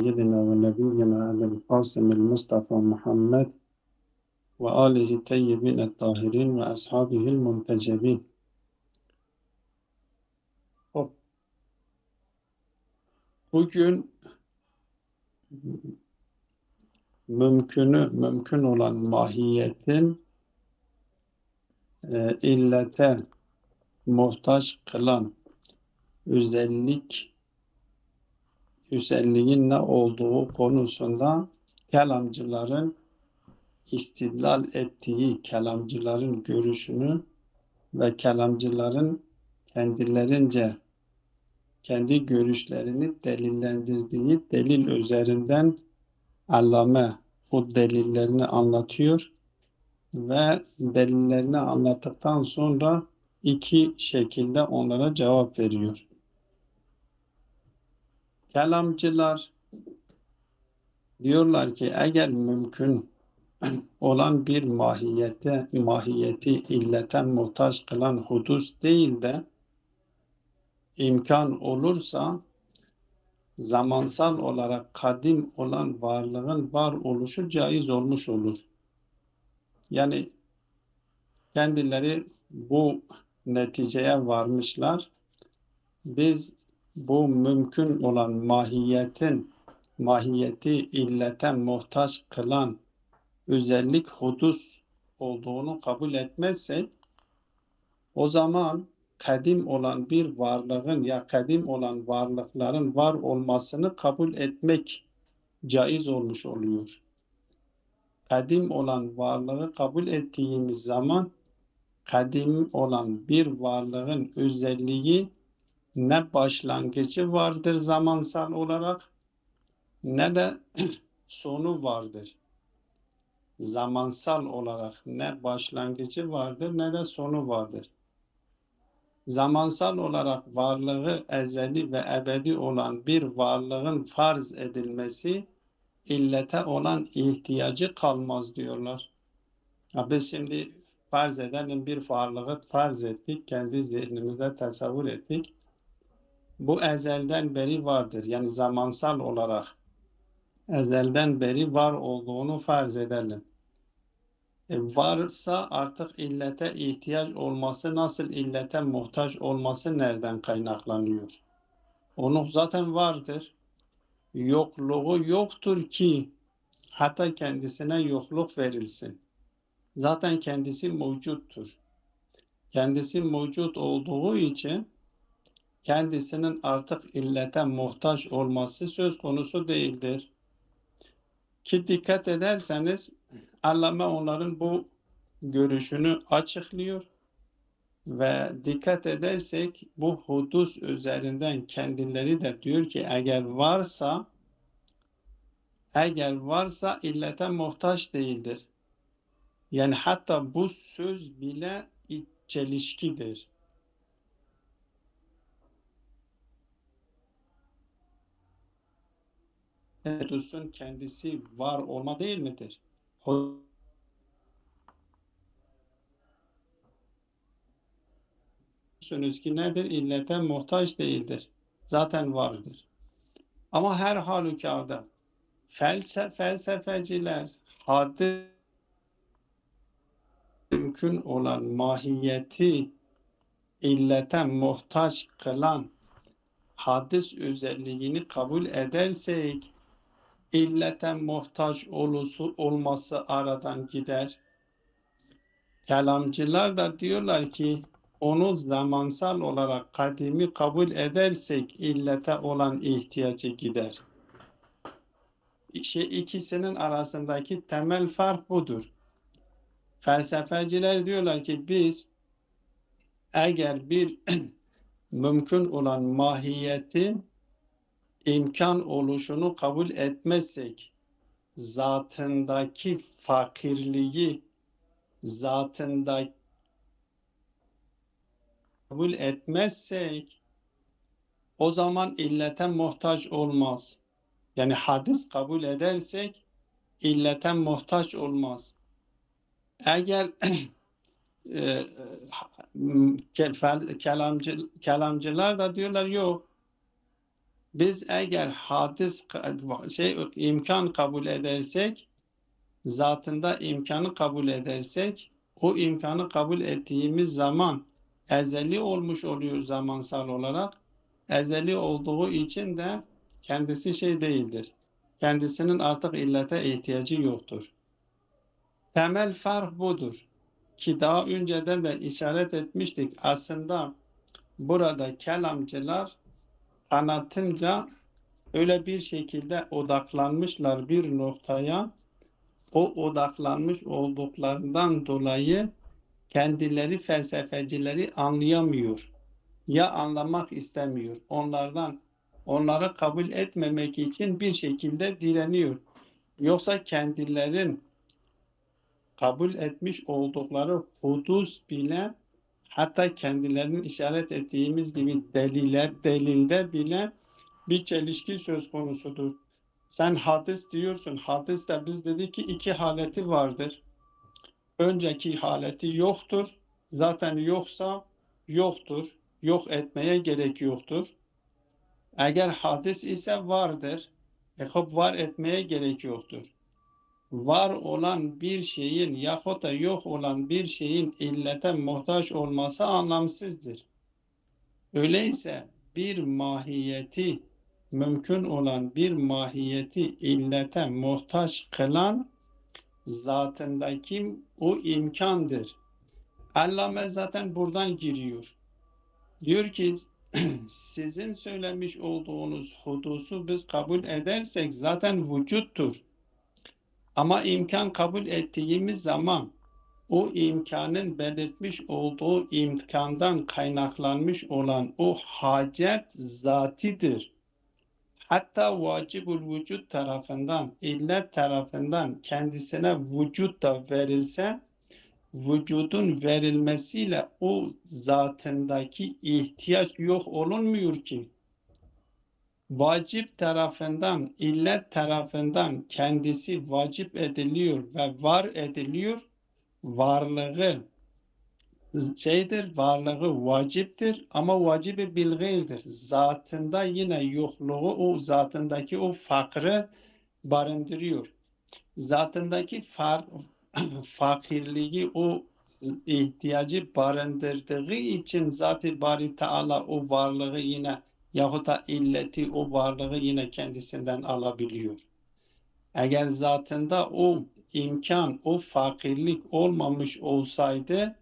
سيدنا ونبينا أبي القاسم المصطفى محمد وآله الطيبين الطاهرين ve ashabihil muntecebin. Bugün mümkün olan mahiyetin illete muhtaç kılan özelliğin ne olduğu konusunda kelamcıların istidlal ettiği, kelamcıların görüşünü ve kelamcıların kendilerince kendi görüşlerini delillendirdiği delil üzerinden Allame o delillerini anlatıyor ve delillerini anlattıktan sonra iki şekilde onlara cevap veriyor. Kelamcılar diyorlar ki eğer mümkün olan bir mahiyeti illeten muhtaç kılan hudus değil de imkan olursa zamansal olarak kadim olan varlığın var oluşu caiz olmuş olur. Yani kendileri bu neticeye varmışlar. Biz bu mümkün olan mahiyeti illeten muhtaç kılan özellik hudus olduğunu kabul etmezsek o zaman kadim olan bir varlığın ya kadim olan varlıkların var olmasını kabul etmek caiz olmuş oluyor. Kadim olan varlığı kabul ettiğimiz zaman kadim olan bir varlığın özelliği ne başlangıcı vardır zamansal olarak ne de sonu vardır. Zamansal olarak ne başlangıcı vardır ne de sonu vardır. Zamansal olarak varlığı ezeli ve ebedi olan bir varlığın farz edilmesi illete olan ihtiyacı kalmaz diyorlar. Ya biz şimdi farz edelim bir varlığı farz ettik, kendi zihnimizde tasavvur ettik. Bu ezelden beri vardır. Yani zamansal olarak ezelden beri var olduğunu farz edelim. Varsa artık illete ihtiyaç olması, nasıl illete muhtaç olması nereden kaynaklanıyor? Onun zaten vardır. Yokluğu yoktur ki hatta kendisine yokluk verilsin. Zaten kendisi mevcuttur. Kendisi mevcut olduğu için kendisinin artık illete muhtaç olması söz konusu değildir. Ki dikkat ederseniz Allame onların bu görüşünü açıklıyor ve dikkat edersek bu hudus üzerinden kendileri de diyor ki eğer varsa illete muhtaç değildir. Yani hatta bu söz bile çelişkidir. Hudusun kendisi var olma değil midir? Hudusunuz ki nedir? İllete muhtaç değildir. Zaten vardır. Ama her halükarda felsefeciler hadis mümkün olan mahiyeti illete muhtaç kılan hadis özelliğini kabul edersek illete muhtaç olması aradan gider. Kelamcılar da diyorlar ki onu zamansal olarak kadimi kabul edersek illete olan ihtiyacı gider. İkisinin arasındaki temel fark budur. Felsefeciler diyorlar ki biz eğer bir mümkün olan mahiyetin imkan oluşunu kabul etmezsek, zatındaki fakirliği zatında kabul etmezsek o zaman illete muhtaç olmaz. Yani hadis kabul edersek illete muhtaç olmaz. Eğer kelamcılar da diyorlar yok. Biz eğer hadis imkan kabul edersek, zatında imkanı kabul edersek, o imkanı kabul ettiğimiz zaman ezeli olmuş oluyor zamansal olarak. Ezeli olduğu için de kendisi şey değildir. Kendisinin artık illete ihtiyacı yoktur. Temel fark budur. Ki daha önceden de işaret etmiştik. Aslında burada kelamcılar kanatınca öyle bir şekilde odaklanmışlar bir noktaya. O odaklanmış olduklarından dolayı kendileri felsefecileri anlayamıyor. Ya anlamak istemiyor. Onları kabul etmemek için bir şekilde direniyor. Yoksa kendilerin kabul etmiş oldukları hudus bile, hatta kendilerinin işaret ettiğimiz gibi delilde bile bir çelişki söz konusudur. Sen hadis diyorsun. Hadiste biz dedik ki iki haleti vardır. Önceki haleti yoktur. Zaten yoksa yoktur. Yok etmeye gerek yoktur. Eğer hadis ise vardır. Var etmeye gerek yoktur. Var olan bir şeyin yahut da yok olan bir şeyin illete muhtaç olması anlamsızdır. Öyleyse bir mahiyeti, mümkün olan bir mahiyeti illete muhtaç kılan zatındaki o imkandır. Allame zaten buradan giriyor. Diyor ki sizin söylemiş olduğunuz hudusu biz kabul edersek zaten vücuttur. Ama imkan kabul ettiğimiz zaman o imkanın belirtmiş olduğu imkandan kaynaklanmış olan o hacet zatidir. Hatta vacibul vücut tarafından, illet tarafından kendisine vücut da verilse, vücudun verilmesiyle o zatındaki ihtiyaç yok olunmuyor ki. Vacip tarafından, illet tarafından kendisi vacip ediliyor ve var ediliyor. Varlığı varlığı vaciptir ama vacibi bil gayrdir. Zatında yine yokluğu, o zatındaki o fakrı barındırıyor. Zatındaki fakirliği, o ihtiyacı barındırdığı için Zat-ı Bari Teala o varlığı yine yahut da illeti o varlığı yine kendisinden alabiliyor. Eğer zatında o imkan, o fakirlik olmamış olsaydı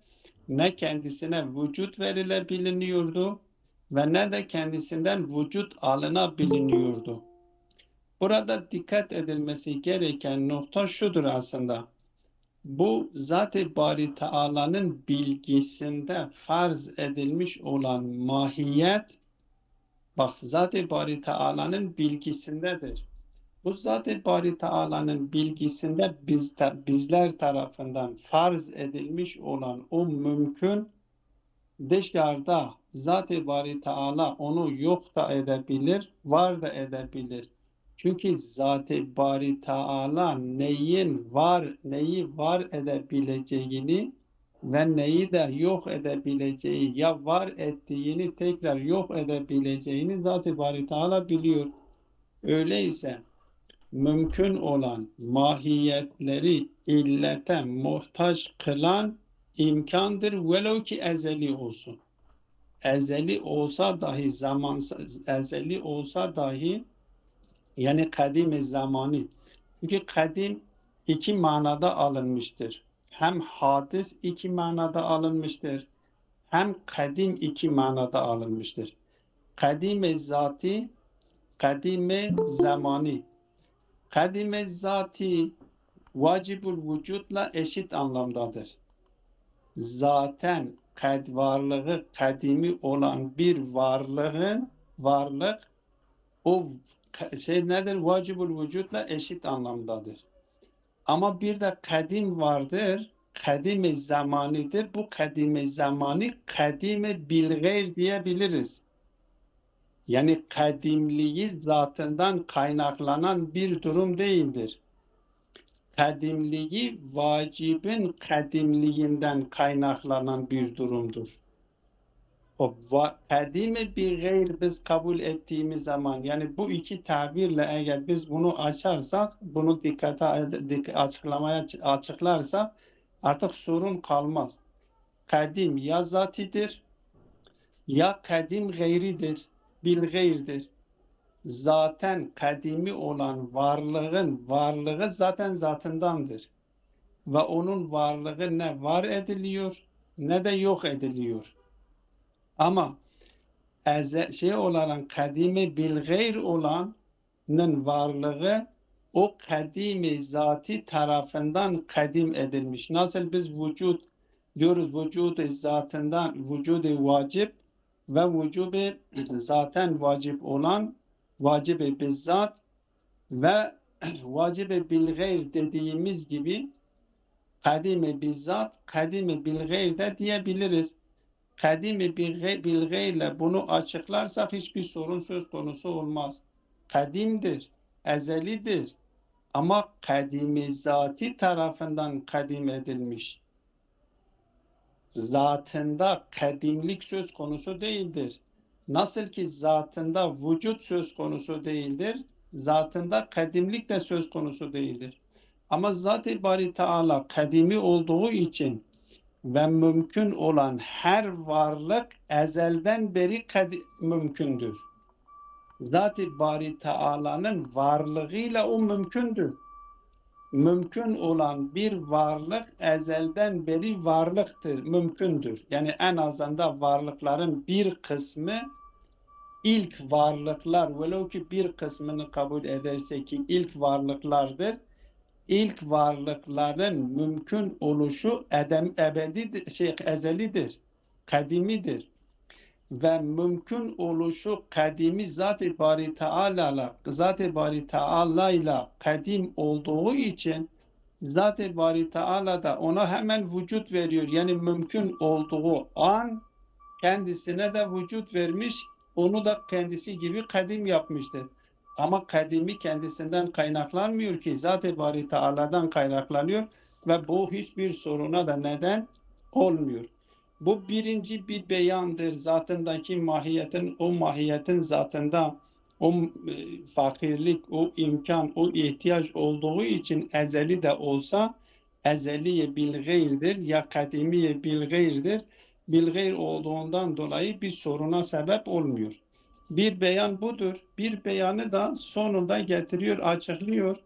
ne kendisine vücut verilebiliyordu ve ne de kendisinden vücut alınabiliyordu. Burada dikkat edilmesi gereken nokta şudur aslında. Bu Zat-ı Bari Teala'nın bilgisinde farz edilmiş olan mahiyet, bak Zat-ı Bari Teala'nın bilgisindedir. Bu Zat-ı Bari Teala'nın bilgisinde bizler tarafından farz edilmiş olan o mümkün dışarıda Zat-ı Bari Teala onu yok da edebilir, var da edebilir. Çünkü Zat-ı Bari Teala neyi var edebileceğini ve neyi de yok edebileceği, ya var ettiğini tekrar yok edebileceğini Zat-ı Bari Teala biliyor. Öyleyse mümkün olan mahiyetleri illete muhtaç kılan imkandır, velev ki ezeli olsun. Ezeli olsa dahi ezeli olsa dahi yani kadim zamanı. Çünkü kadim iki manada alınmıştır. Hem hadis iki manada alınmıştır. Hem kadim iki manada alınmıştır. Kadim zati, kadim zamanı. Kadim zati vacibul vücutla eşit anlamdadır. Zaten varlığı kadimi olan bir varlık o nedir? Vacibul vücutla eşit anlamdadır. Ama bir de kadim vardır. Kadim zamanidir. Bu kadim zamanı kadime bilgayr diyebiliriz. Yani kadimliği zatından kaynaklanan bir durum değildir. Kadimliği vacibin kadimliğinden kaynaklanan bir durumdur. O kadimi bir gayr biz kabul ettiğimiz zaman, yani bu iki tabirle eğer biz bunu açarsak, bunu açıklarsak artık sorun kalmaz. Kadim ya zatidir ya kadim gayridir, bil gayrdir. Zaten kadimi olan varlığın varlığı zaten zatındandır. Ve onun varlığı ne var ediliyor ne de yok ediliyor. Ama şey olarak kadimi bil gayr olanın varlığı o kadimi zati tarafından kadim edilmiş. Nasıl biz vücut diyoruz, vücudu zatından vücudu vacip ve vücudu zaten vacip olan vacib-i bizzat ve vacib-i bil gayr dediğimiz gibi kadimi bizzat, kadimi bil gayr de diyebiliriz. Kadimi bil gayrle bunu açıklarsak hiçbir sorun söz konusu olmaz. Kadimdir, ezelidir ama kadimi zati tarafından kadim edilmiş. Zatında kadimlik söz konusu değildir. Nasıl ki zatında vücut söz konusu değildir, zatında kadimlik de söz konusu değildir. Ama Zat-ı Bari Teala kadimi olduğu için ve mümkün olan her varlık ezelden beri mümkündür. Zat-ı Bari Teala'nın varlığıyla o mümkündür. Mümkün olan bir varlık ezelden beri varlıktır, mümkündür. Yani en azından varlıkların bir kısmı ilk varlıklar, velev ki bir kısmını kabul ederse ki ilk varlıklardır. İlk varlıkların mümkün oluşu ezelidir, kadimidir. Ve mümkün oluşu kadimi Zat-ı Bari Teala ile kadim olduğu için Zat-ı Bari Teala da ona hemen vücut veriyor. Yani mümkün olduğu an kendisine de vücut vermiş, onu da kendisi gibi kadim yapmıştır. Ama kadimi kendisinden kaynaklanmıyor ki, Zat-ı Bari Teala'dan kaynaklanıyor ve bu hiçbir soruna da neden olmuyor. Bu birinci bir beyandır zatındaki mahiyetin, o mahiyetin zatında o fakirlik, o imkan, o ihtiyaç olduğu için ezeli de olsa ezeliye bil gayrdir ya kadimiye bil gayrdir. Bil gayr olduğundan dolayı bir soruna sebep olmuyor. Bir beyan budur. Bir beyanı da sonunda getiriyor, açıklıyor.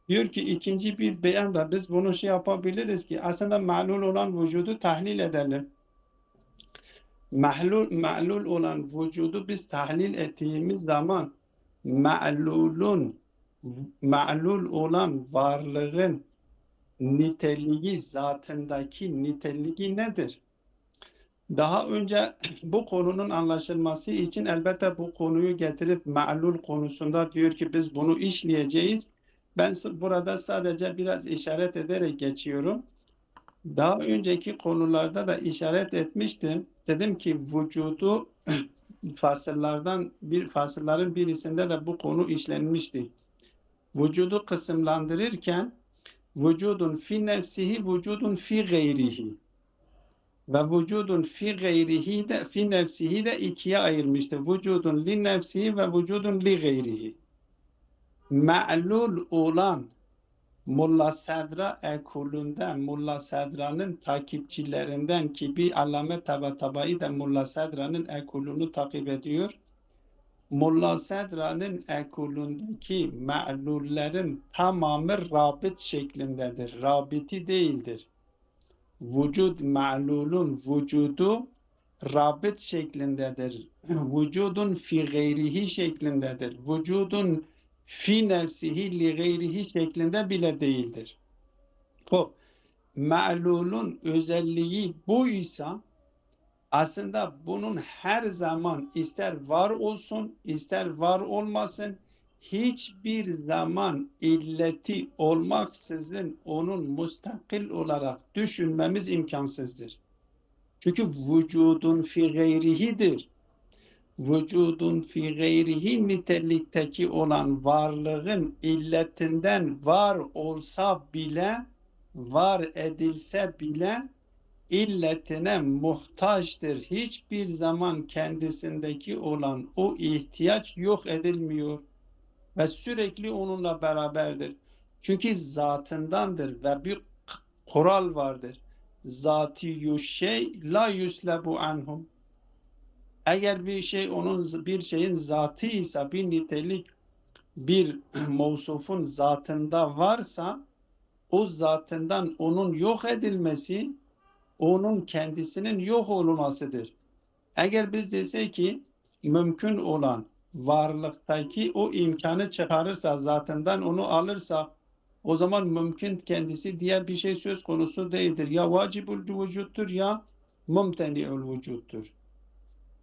Diyor ki ikinci bir beyan da biz bunu yapabiliriz ki aslında ma'lul olan vücudu tahlil edelim. Ma'lul olan vücudu biz tahlil ettiğimiz zaman ma'lul olan varlığın niteliği, zatındaki niteliği nedir? Daha önce bu konunun anlaşılması için elbette bu konuyu getirip ma'lul konusunda diyor ki biz bunu işleyeceğiz. Ben burada sadece biraz işaret ederek geçiyorum. Daha önceki konularda da işaret etmiştim. Dedim ki vücudu fasılların birisinde de bu konu işlenmişti. Vücudu kısımlandırırken vücudun fi nefsihi, vücudun fi gayrihi ve vücudun fi gayrihi de fi nefsihi de ikiye ayırmıştı. Vücudun li nefsihi ve vücudun li gayrihi. Ma'lul olan Mulla Sadra ekolünde Mulla Sadra'nın takipçilerinden ki bir alamet tabai de Mulla Sadra'nın ekolünü takip ediyor. Mulla Sadra'nın ekolündeki ma'lullerin tamamı rabit şeklindedir. Rabiti değildir. Vücud ma'lulun vücudu rabit şeklindedir. Vücudun fi gayrihi şeklindedir. Vücudun fi nefsihi li gayrihi şeklinde bile değildir. O ma'lulun özelliği buysa aslında bunun her zaman ister var olsun ister var olmasın hiçbir zaman illeti olmaksızın onun müstakil olarak düşünmemiz imkansızdır. Çünkü vücudun fi gayrihidir. Vücudun fi gayrihi nitelikteki olan varlığın illetinden var olsa bile, var edilse bile illetine muhtaçtır. Hiçbir zaman kendisindeki olan o ihtiyaç yok edilmiyor ve sürekli onunla beraberdir. Çünkü zatındandır ve bir kural vardır. Zatiyü şey la yuslebu anhum. Eğer bir şey bir şeyin zatı ise, bir nitelik bir mevsufun zatında varsa, o zatından onun yok edilmesi onun kendisinin yok olmasıdır. Eğer biz desek ki mümkün olan varlıktaki o imkanı çıkarırsa, zatından onu alırsa, o zaman mümkün kendisi diğer bir şey söz konusu değildir. Ya vacibul vücuttur ya mumteni'ul vücuttur.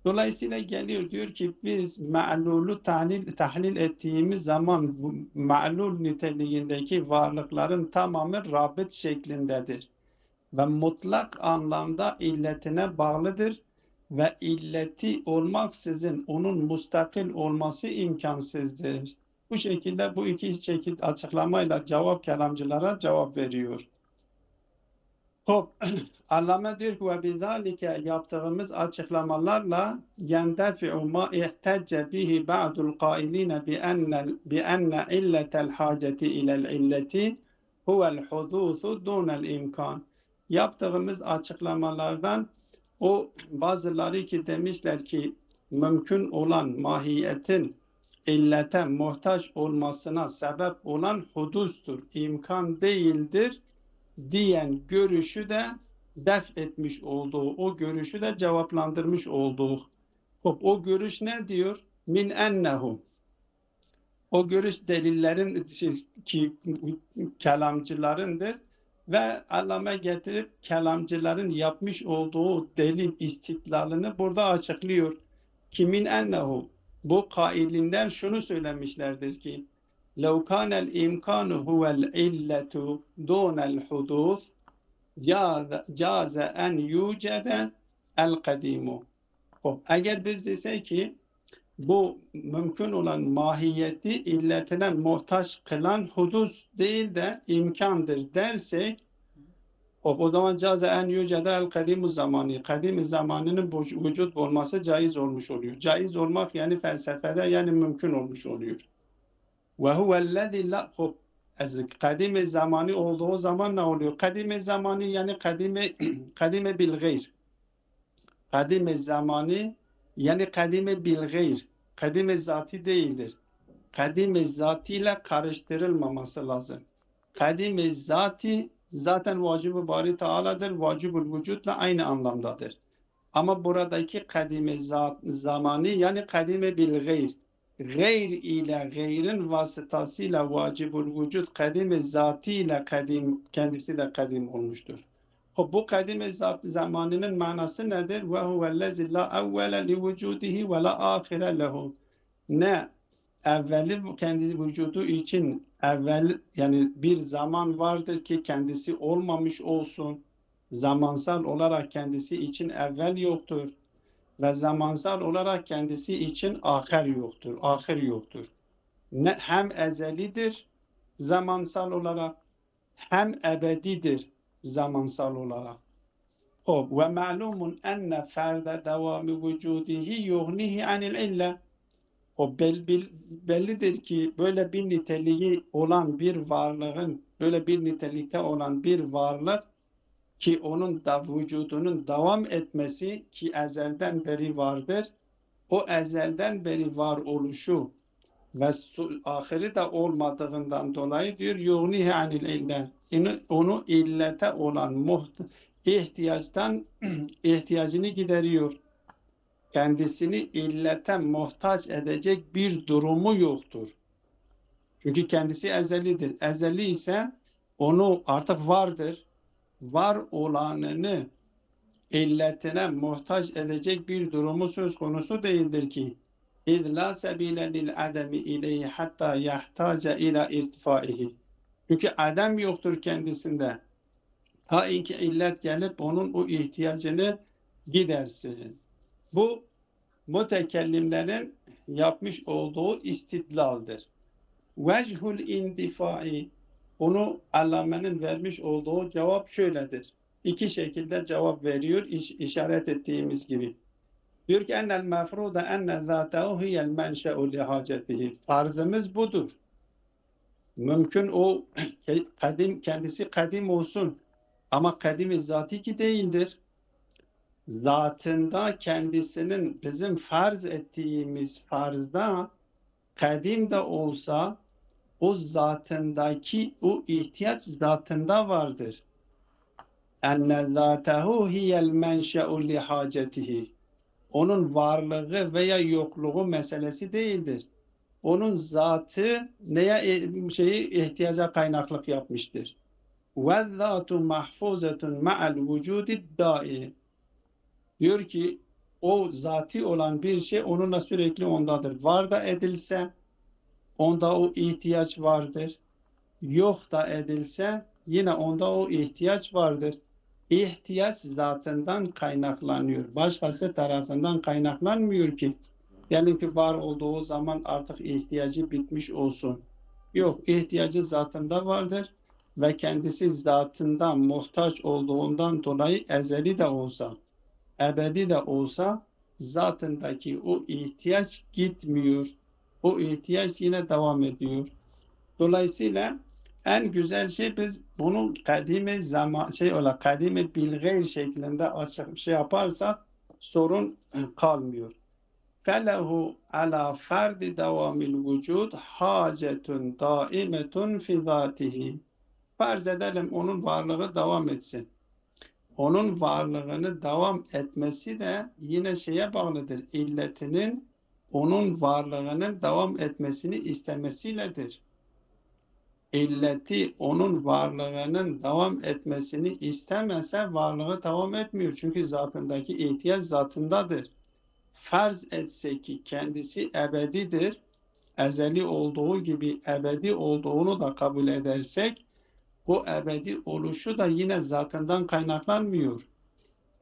Dolayısıyla geliyor diyor ki biz ma'lulu tahlil ettiğimiz zaman bu ma'lul niteliğindeki varlıkların tamamı rabıt şeklindedir ve mutlak anlamda illetine bağlıdır ve illeti olmaksızın onun mustakil olması imkansızdır. Bu şekilde bu iki şekilde açıklamayla kelamcılara cevap veriyor. Hop, Allame diyor ki ve bizalike yaptığımız açıklamalarla yendefi'u ma ihtecce bihi ba'dul qailine bi enne illetel haceti ilel illeti huvel hudusu dunel imkan. Yaptığımız açıklamalardan o bazıları ki demişler ki mümkün olan mahiyetin illete muhtaç olmasına sebep olan hudustur, imkan değildir diyen görüşü de def etmiş olduğu, o görüşü de cevaplandırmış olduğu. O görüş ne diyor? Min ennehu. O görüş delillerin ki kelamcılarındır ve Allame getirip kelamcıların yapmış olduğu delil istidlalını burada açıklıyor. Kimin ennehu? Bu kailinler şunu söylemişlerdir ki لو كان الإمكان هو العلة دون الحدوث جاز أن يوجد القديم. Eğer biz desek ki bu mümkün olan mahiyeti illetine muhtaç kılan hudus değil de imkandır dersek o zaman caze en yücedel kadimu zamanı. Kadim zamanının vücut olması caiz olmuş oluyor. Caiz olmak yani felsefede yani mümkün olmuş oluyor. Ve huvellezî la kadim zamanı olduğu zaman ne oluyor? Kadim zamanı yani kadime bil gayr. Kadim zamanı yani kadime bil gayr. Kadim zati değildir. Kadim zatıyla karıştırılmaması lazım. Kadim zati zaten vacib-i bari Teala'dır. Vacib-ül vücutla aynı anlamdadır. Ama buradaki kadime zamanı yani kadime bil gayr. Gayr ile gayrin vasıtasıyla vacibul vücut kadim zatıyla kendisi de kadim olmuştur. Bu kadim zat zamanının manası nedir? Ve huvellezî la evvele li vücudihi ve la ahire lehu. Ne evveli kendi vücudu için evvel yani bir zaman vardır ki kendisi olmamış olsun. Zamansal olarak kendisi için evvel yoktur ve zamansal olarak kendisi için ahir yoktur. Ahir yoktur. Hem ezelidir zamansal olarak hem ebedidir zamansal olarak. Ve ma'lumun enne ferde devamı vücudihi yughnihi anil ille. Bellidir ki böyle bir niteliği olan bir varlığın, böyle bir nitelikte olan bir varlık ki onun da vücudunun devam etmesi ki ezelden beri vardır. O ezelden beri var oluşu ve ahiri de olmadığından dolayı diyor yughnihi anil ille. Onu illete olan ihtiyacını gideriyor. Kendisini illete muhtaç edecek bir durumu yoktur. Çünkü kendisi ezelidir. Ezeli ise onu artık vardır. Var olanını illetine muhtaç edecek bir durumu söz konusu değildir ki اِذْ لَا سَب۪يلَ لِلْعَدَمِ اِلَيْهِ حَتَّى يَحْتَاجَ اِلَى اِرْتِفَائِهِ. Çünkü adem yoktur kendisinde. Ta ki illet gelip onun o ihtiyacını gidersin. Bu mütekellimlerin yapmış olduğu istidlaldir. Vechhul indifai, onu Allame'nin vermiş olduğu cevap şöyledir. iki şekilde cevap veriyor, işaret ettiğimiz gibi. Diyor ki ennel mefruda enne zâtehu hiyel menşe'u lihacetihi. Farzımız budur. Mümkün o kendisi kadim olsun ama kadimi zatiki değildir. Zatında kendisinin bizim farz ettiğimiz farzda kadim de olsa o zatındaki o ihtiyaç zatında vardır. Enne zâtehu hiyel menşe'u lihacetihi. Onun varlığı veya yokluğu meselesi değildir. Onun zatı neye ihtiyaca kaynaklık yapmıştır. Ve zâtu mahfuzetun ma'al vücudi dâi. Diyor ki o zati olan bir şey onunla sürekli ondadır. Var da edilse onda o ihtiyaç vardır. Yok da edilse yine onda o ihtiyaç vardır. İhtiyaç zatından kaynaklanıyor. Başkası tarafından kaynaklanmıyor ki. Diyelim ki var olduğu zaman artık ihtiyacı bitmiş olsun. Yok, ihtiyacı zatında vardır ve kendisi zatından muhtaç olduğundan dolayı ezeli de olsa, ebedi de olsa zatındaki o ihtiyaç gitmiyor. O ihtiyaç yine devam ediyor. Dolayısıyla en güzel şey biz bunu kadimi zaman olarak kadimi bilgeyr şeklinde açık yaparsak sorun kalmıyor. Felehu ala ferdi devamil vücud hacetun daimetun fi zatihi. Farz edelim onun varlığı devam etsin. Onun varlığını devam etmesi de yine şeye bağlıdır. İlletinin onun varlığının devam etmesini istemesiyledir. İlleti onun varlığının devam etmesini istemese varlığı devam etmiyor. Çünkü zatındaki ihtiyaç zatındadır. Farz etse ki kendisi ebedidir, ezeli olduğu gibi ebedi olduğunu da kabul edersek, bu ebedi oluşu da yine zatından kaynaklanmıyor.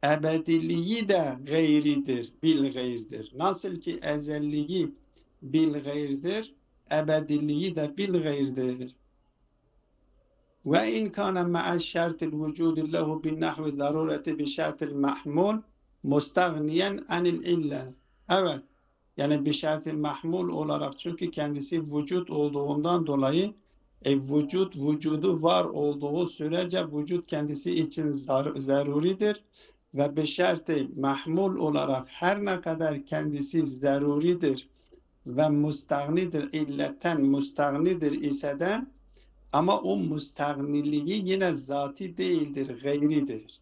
Ebediliği de gayridir, bil gayrdir. Nasıl ki ezelliği bil gayrdir, ebediliği de bil gayrdir. Ve in kana ma'a şartil vücudu lehu bin nahvi zarureti bi şartil mahmul mustagniyen anil illa. Evet. Yani bir şartı mahmul olarak çünkü kendisi vücut olduğundan dolayı vücudu var olduğu sürece vücut kendisi için zaruridir ve bir şartı mahmul olarak her ne kadar kendisi zaruridir ve müstagnidir, illetten müstagnidir ise de ama o müstagniliği yine zati değildir, gayridir.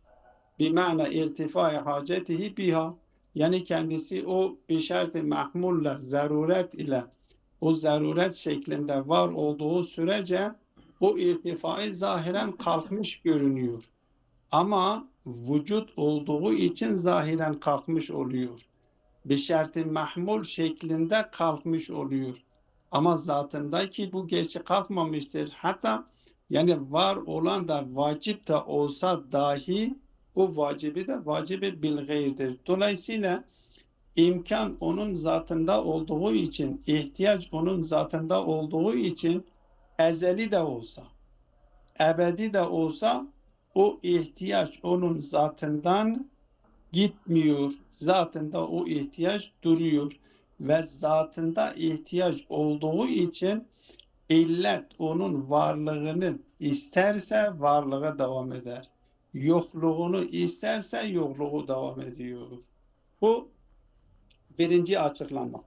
Bima'na irtifai hacetihi biha. Yani kendisi o bir şart-ı mahmulle, zaruret ile o zaruret şeklinde var olduğu sürece o irtifai zahiren kalkmış görünüyor. Ama vücut olduğu için zahiren kalkmış oluyor. Bir şart-ı mahmul şeklinde kalkmış oluyor. Ama zatındaki bu gerçi kalkmamıştır. Hatta yani var olan da vacip de olsa dahi bu vacibi de vacibi bil gayrdir. Dolayısıyla imkan onun zatında olduğu için, ihtiyaç onun zatında olduğu için ezeli de olsa, ebedi de olsa o ihtiyaç onun zatından gitmiyor. Zatında o ihtiyaç duruyor ve zatında ihtiyaç olduğu için illet onun varlığını isterse varlığı devam eder. Yokluğunu isterse yokluğu devam ediyor. Bu birinci açıklama.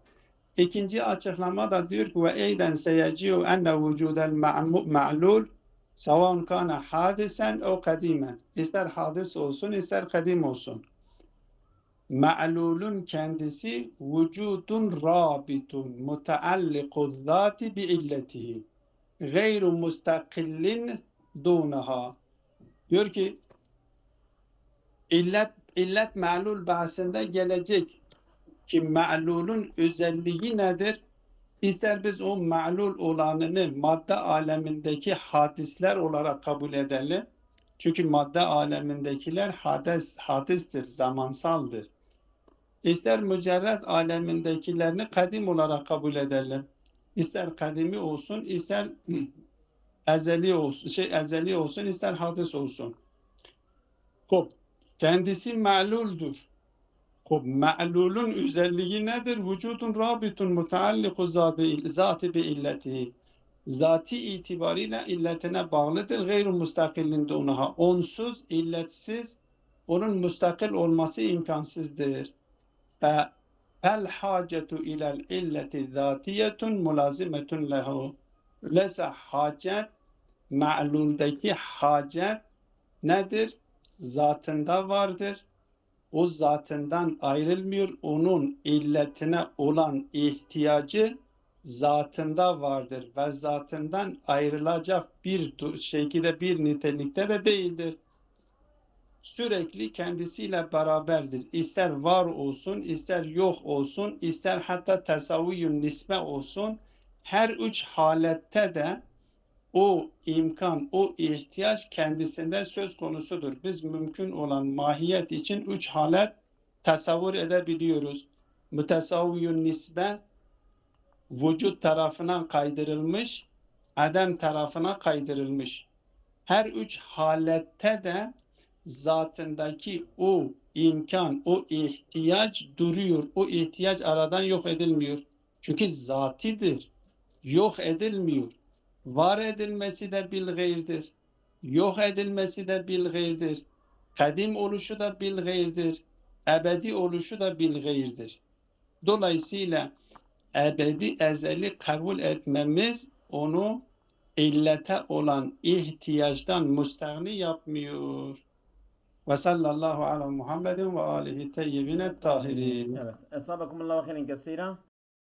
İkinci açıklama da diyor ki ve eyden seyeciu enne vücudel ma'lul savan kana hadisen o kadimen. İster hadis olsun ister kadim olsun. Ma'lulun kendisi vücudun rabitun mutealliku zati bi illetihi gayru mustakillin dunaha. Diyor ki illet ma'lul bahsinde gelecek ki ma'lulun özelliği nedir? İster biz o ma'lul olanını madde alemindeki hadisler olarak kabul edelim. Çünkü madde alemindekiler hadistir, zamansaldır. İster mücerred alemindekilerini kadim olarak kabul edelim. İster kadimi olsun, ister ezeli olsun, ister hadis olsun. Kendisi ma'luldur. Ma'lulun özelliği nedir? Vücudun rabitun mutealliku zati bi illetihi. Zati itibariyle illetine bağlıdır. Gayru mustakillin dunaha. Onsuz, illetsiz, onun müstakil olması imkansızdır. Fel hacetu ilel illeti zatiyetun mulazimetun lehu. Öyleyse hacet, ma'luldeki hacet nedir? Zatında vardır. O zatından ayrılmıyor. Onun illetine olan ihtiyacı zatında vardır ve zatından ayrılacak bir şekilde, bir nitelikte de değildir. Sürekli kendisiyle beraberdir. İster var olsun, ister yok olsun, ister hatta tesaviyyün nisbe olsun. Her üç halette de o imkan, o ihtiyaç kendisinde söz konusudur. Biz mümkün olan mahiyet için üç halet tasavvur edebiliyoruz. Mütesavviyün nisbe vücut tarafına kaydırılmış, adem tarafına kaydırılmış. Her üç halette de zatındaki o imkan, o ihtiyaç duruyor. O ihtiyaç aradan yok edilmiyor. Çünkü zatidir. Yok edilmiyor. Var edilmesi de bil gayrdir. Yok edilmesi de bil gayrdir. Kadim oluşu da bil gayrdir. Ebedi oluşu da bil gayrdir. Dolayısıyla ebedi ezeli kabul etmemiz onu illete olan ihtiyaçtan müstahni yapmıyor. Ve sallallahu ala Muhammedin ve alihi teyyibine tahirin. Evet. Esabekumullahu khairan kesira.